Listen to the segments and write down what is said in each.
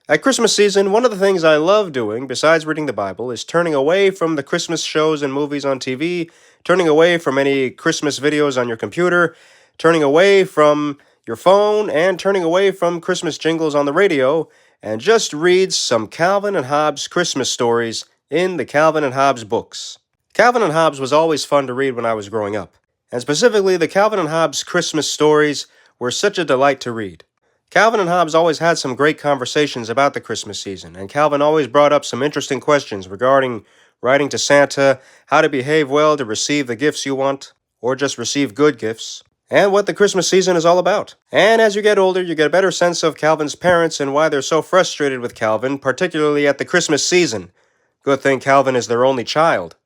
At Christmas season, one of the things I love doing, besides reading the Bible, is turning away from the Christmas shows and movies on TV, turning away from any Christmas videos on your computer, turning away from your phone, and turning away from Christmas jingles on the radio, and just read some Calvin and Hobbes Christmas stories in the Calvin and Hobbes books. Calvin and Hobbes was always fun to read when I was growing up, and specifically the Calvin and Hobbes Christmas stories were such a delight to read. Calvin and Hobbes always had some great conversations about the Christmas season, and Calvin always brought up some interesting questions regarding writing to Santa, how to behave well to receive the gifts you want, or just receive good gifts, and what the Christmas season is all about. And as you get older, you get a better sense of Calvin's parents and why they're so frustrated with Calvin, particularly at the Christmas season. Good thing Calvin is their only child.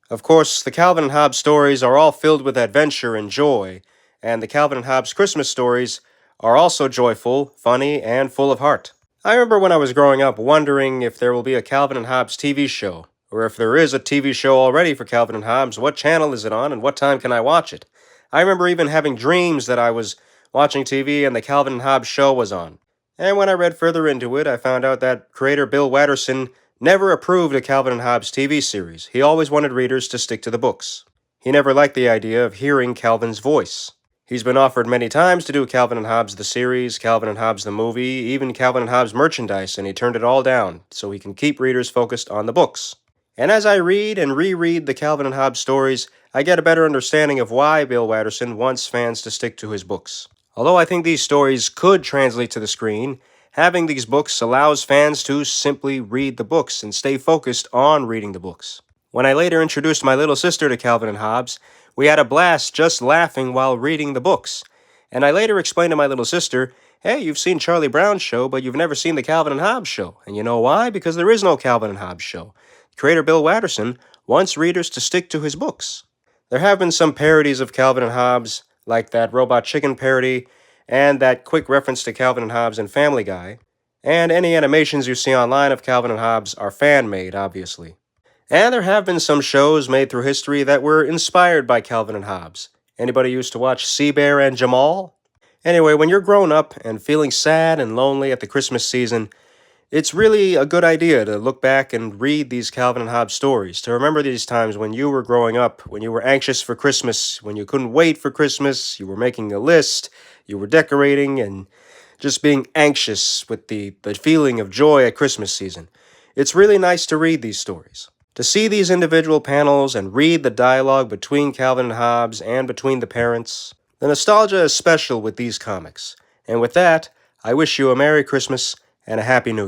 Of course, the Calvin and Hobbes stories are all filled with adventure and joy, and the Calvin and Hobbes Christmas stories are also joyful, funny, and full of heart. I remember when I was growing up wondering if there will be a Calvin and Hobbes TV show, or if there is a TV show already for Calvin and Hobbes, what channel is it on and what time can I watch it? I remember even having dreams that I was watching TV and the Calvin and Hobbes show was on. And when I read further into it, I found out that creator Bill Watterson never approved a Calvin and Hobbes TV series. He always wanted readers to stick to the books. He never liked the idea of hearing Calvin's voice. He's been offered many times to do Calvin and Hobbes the series, Calvin and Hobbes the movie, even Calvin and Hobbes merchandise, and he turned it all down so he can keep readers focused on the books. And as I read and reread the Calvin and Hobbes stories, I get a better understanding of why Bill Watterson wants fans to stick to his books. Although I think these stories could translate to the screen, having these books allows fans to simply read the books and stay focused on reading the books. When I later introduced my little sister to Calvin and Hobbes, we had a blast just laughing while reading the books. And I later explained to my little sister, hey, you've seen Charlie Brown's show, but you've never seen the Calvin and Hobbes show. And you know why? Because there is no Calvin and Hobbes show. Creator Bill Watterson wants readers to stick to his books. There have been some parodies of Calvin and Hobbes, like that Robot Chicken parody, and that quick reference to Calvin and Hobbes in Family Guy. And any animations you see online of Calvin and Hobbes are fan-made, obviously. And there have been some shows made through history that were inspired by Calvin and Hobbes. Anybody used to watch Bear and Jamal? Anyway, when you're grown up and feeling sad and lonely at the Christmas season, it's really a good idea to look back and read these Calvin and Hobbes stories, to remember these times when you were growing up, when you were anxious for Christmas, when you couldn't wait for Christmas, you were making a list, you were decorating, and just being anxious with the feeling of joy at Christmas season. It's really nice to read these stories. To see these individual panels and read the dialogue between Calvin and Hobbes and between the parents, the nostalgia is special with these comics. And with that, I wish you a Merry Christmas and a Happy New Year.